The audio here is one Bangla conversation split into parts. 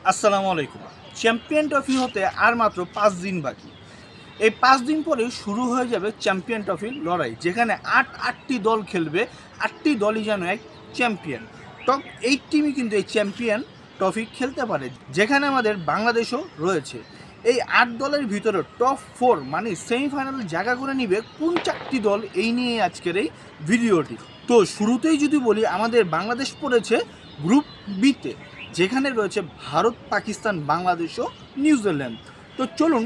আসসালামু আলাইকুম। চ্যাম্পিয়ন ট্রফি হতে আর মাত্র ৫ দিন বাকি। এই ৫ দিন পরে শুরু হয়ে যাবে চ্যাম্পিয়ন ট্রফির লড়াই, যেখানে আটটি দল খেলবে। ৮টি দলই যেন এক চ্যাম্পিয়ন। টপ ৮ টিমই কিন্তু এই চ্যাম্পিয়ন ট্রফি খেলতে পারে, যেখানে আমাদের বাংলাদেশও রয়েছে। এই ৮ দলের ভিতরে টপ 4 মানে সেমিফাইনালে জায়গা করে নিবে কোন ৪টি দল, এই নিয়ে আজকের এই ভিডিওটি। তো শুরুতেই যদি বলি, আমাদের বাংলাদেশ পড়েছে গ্রুপ বিতে, যেখানে রয়েছে ভারত, পাকিস্তান, বাংলাদেশ ও নিউজিল্যান্ড। তো চলুন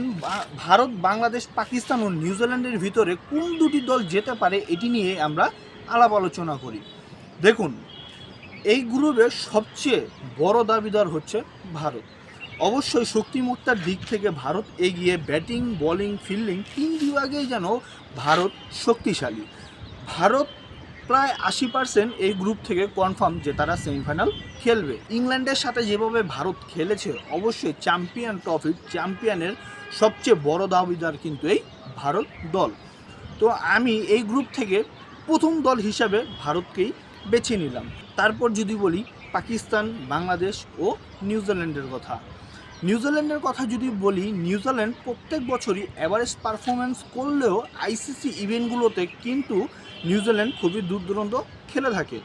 ভারত, বাংলাদেশ, পাকিস্তান ও নিউজিল্যান্ডের ভিতরে কোন দুটি দল যেতে পারে এটি নিয়ে আমরা আলাপ আলোচনা করি। দেখুন, এই গ্রুপের সবচেয়ে বড় দাবিদার হচ্ছে ভারত। অবশ্যই শক্তিমত্তার দিক থেকে ভারত এগিয়ে। ব্যাটিং, বোলিং, ফিল্ডিং ৩ বিভাগেই যেন ভারত শক্তিশালী। ভারত প্রায় ৮০% এই গ্রুপ থেকে কনফার্ম যে তারা সেমিফাইনাল খেলবে। ইংল্যান্ডের সাথে যেভাবে ভারত খেলেছে, অবশ্যই চ্যাম্পিয়ন ট্রফির চ্যাম্পিয়নের সবচেয়ে বড় দাবিদার কিন্তু এই ভারত দল। তো আমি এই গ্রুপ থেকে প্রথম দল হিসাবে ভারতকেই বেছে নিলাম। তারপর যদি বলি পাকিস্তান, বাংলাদেশ ও নিউজিল্যান্ডের কথা। নিউজিল্যান্ডের কথা যদি বলি, নিউজিল্যান্ড প্রত্যেক বছরই অ্যাভারেজ পারফরমেন্স করলেও আইসিসি ইভেন্টগুলোতে কিন্তু নিউজিল্যান্ড খুবই দূর দূরান্ত খেলে থাকে।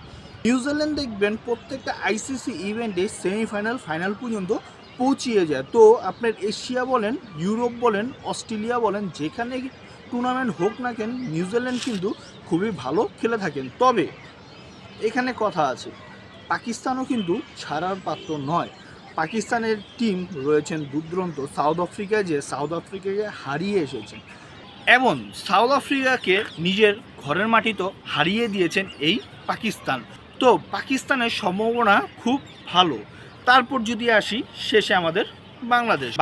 নিউজিল্যান্ড দেখবেন প্রত্যেকটা আইসিসি ইভেন্টে সেমিফাইনাল, ফাইনাল পর্যন্ত পৌঁছিয়ে যায়। তো আপনার এশিয়া বলেন, ইউরোপ বলেন, অস্ট্রেলিয়া বলেন, যেখানে টুর্নামেন্ট হোক না কেন, নিউজিল্যান্ড কিন্তু খুবই ভালো খেলে থাকেন। তবে এখানে কথা আছে, পাকিস্তানও কিন্তু ছাড়ার পাত্র নয়। পাকিস্তানের টিম রয়েছেন দুর্দান্ত। সাউথ আফ্রিকায় যে সাউথ আফ্রিকাকে হারিয়ে এসেছেন, এবং সাউথ আফ্রিকাকে নিজের ঘরের মাটিতেও হারিয়ে দিয়েছেন এই পাকিস্তান। তো পাকিস্তানের সম্ভাবনা খুব ভালো। তারপর যদি আসি শেষে আমাদের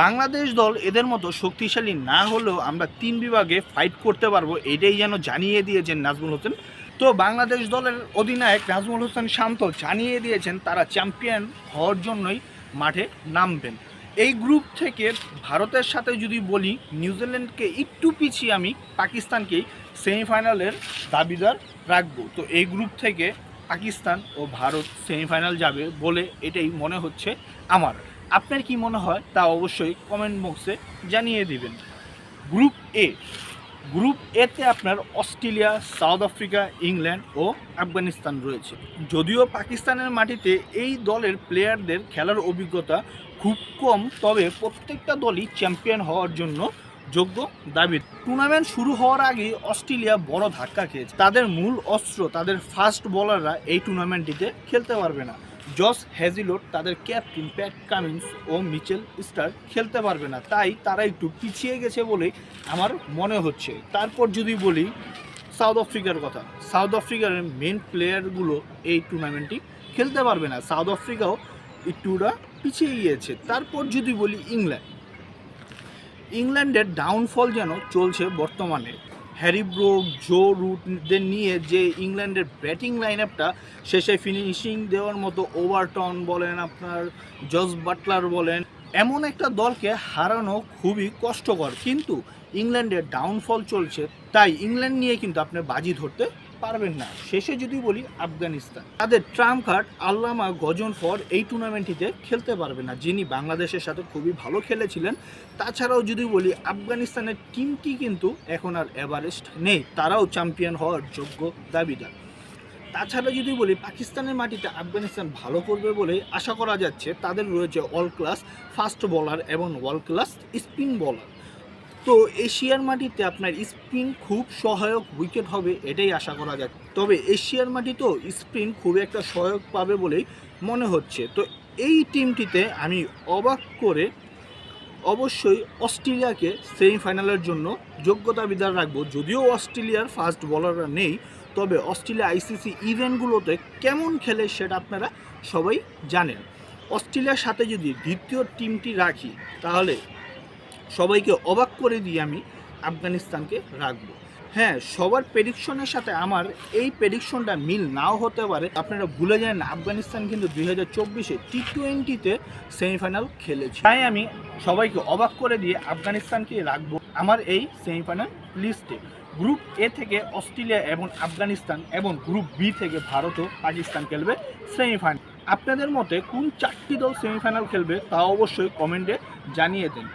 বাংলাদেশ দল এদের মতো শক্তিশালী না হলেও আমরা ৩ বিভাগে ফাইট করতে পারবো, এটাই যেন জানিয়ে দিয়েছেন নাজমুল হোসেন। তো বাংলাদেশ দলের অধিনায়ক নাজমুল হোসেন শান্ত জানিয়ে দিয়েছেন তারা চ্যাম্পিয়ন হওয়ার জন্যই মাঠে নামবেন। এই গ্রুপ থেকে ভারতের সাথে যদি বলি, নিউজিল্যান্ডকে একটু পিছিয়ে আমি পাকিস্তানকেই সেমিফাইনালের দাবিদার রাখবো। তো এই গ্রুপ থেকে পাকিস্তান ও ভারত সেমিফাইনাল যাবে বলে এটাই মনে হচ্ছে আমার। আপনার কি মনে হয় তা অবশ্যই কমেন্ট বক্সে জানিয়ে দিবেন। গ্রুপ এতে আপনার অস্ট্রেলিয়া, সাউথ আফ্রিকা, ইংল্যান্ড ও আফগানিস্তান রয়েছে। যদিও পাকিস্তানের মাটিতে এই দলের প্লেয়ারদের খেলার অভিজ্ঞতা খুব কম, তবে প্রত্যেকটা দলই চ্যাম্পিয়ন হওয়ার জন্য যোগ্য দাবি। টুর্নামেন্ট শুরু হওয়ার আগেই অস্ট্রেলিয়া বড় ধাক্কা খেয়েছে। তাদের মূল অস্ত্র, তাদের ফাস্ট বোলাররা এই টুর্নামেন্টটিতে খেলতে পারবে না। জস হ্যাজিলট, তাদের ক্যাপ্টেন প্যাট কামিন্স ও মিচেল স্টার্ক খেলতে পারবে না, তাই তারা একটু পিছিয়ে গেছে বলেই আমার মনে হচ্ছে। তারপর যদি বলি সাউথ আফ্রিকার কথা, সাউথ আফ্রিকার মেন প্লেয়ারগুলো এই টুর্নামেন্টটি খেলতে পারবে না। সাউথ আফ্রিকাও একটুটা পিছিয়ে গিয়েছে। তারপর যদি বলি ইংল্যান্ডের ডাউনফল যেন চলছে বর্তমানে। হ্যারি ব্রুক, জো রুটদের নিয়ে যে ইংল্যান্ডের ব্যাটিং লাইন আপটা, শেষে ফিনিশিং দেওয়ার মতো ওভারটন বলেন, আপনার জস বাটলার বলেন, এমন একটা দলকে হারানো খুবই কষ্টকর। কিন্তু ইংল্যান্ডের ডাউনফল চলছে, তাই ইংল্যান্ড নিয়ে কিন্তু আপনি বাজি ধরতে পারবেন না। শেষে যদি বলি আফগানিস্তান, তাদের ট্রাম্প কার্ড আল্লামা গজনফর এই টুর্নামেন্টটিতে খেলতে পারবে না, যিনি বাংলাদেশের সাথে খুবই ভালো খেলেছিলেন। তাছাড়াও যদি বলি আফগানিস্তানের টিমটি কিন্তু এখন আর এভারেস্ট নেই, তারাও চ্যাম্পিয়ন হওয়ার যোগ্য দাবিদার। তাছাড়া যদি বলি পাকিস্তানের মাটিতে আফগানিস্তান ভালো করবে বলে আশা করা যাচ্ছে। তাদের রয়েছে অল ক্লাস ফাস্ট বোলার এবং ওয়ার্ল্ড ক্লাস স্পিন বোলার। তো এশিয়ার মাটিতে আপনার স্পিন খুব সহায়ক উইকেট হবে, এটাই আশা করা যায়। তবে এশিয়ার মাটিতেও স্পিন খুব একটা সহায়ক পাবে বলেই মনে হচ্ছে। তো এই টিমটিতে আমি অবাক করে অবশ্যই অস্ট্রেলিয়াকে সেমিফাইনালের জন্য যোগ্যতা বিধান রাখবো। যদিও অস্ট্রেলিয়ার ফাস্ট বোলাররা নেই, তবে অস্ট্রেলিয়া আইসিসি ইভেন্টগুলোতে কেমন খেলে সেটা আপনারা সবাই জানেন। অস্ট্রেলিয়ার সাথে যদি দ্বিতীয় টিমটি রাখি, তাহলে সবাইকে অবাক করে দিয়ে আমি আফগানিস্তানকে রাখবো। হ্যাঁ, সবার প্রেডিকশনের সাথে আমার এই প্রেডিকশনটা মিল নাও হতে পারে। আপনারা ভুলে যান, আফগানিস্তান কিন্তু 2024-এ টি-20-তে সেমিফাইনাল খেলেছে, তাই আমি সবাইকে অবাক করে দিয়ে আফগানিস্তানকে রাখবো আমার এই সেমিফাইনাল লিস্টে। গ্রুপ এ থেকে অস্ট্রেলিয়া এবং আফগানিস্তান, এবং গ্রুপ বি থেকে ভারত ও পাকিস্তান খেলবে সেমিফাইনাল। আপনাদের মতে কোন 4টি দল সেমিফাইনাল খেলবে তা অবশ্যই কমেন্টে জানিয়ে দিন।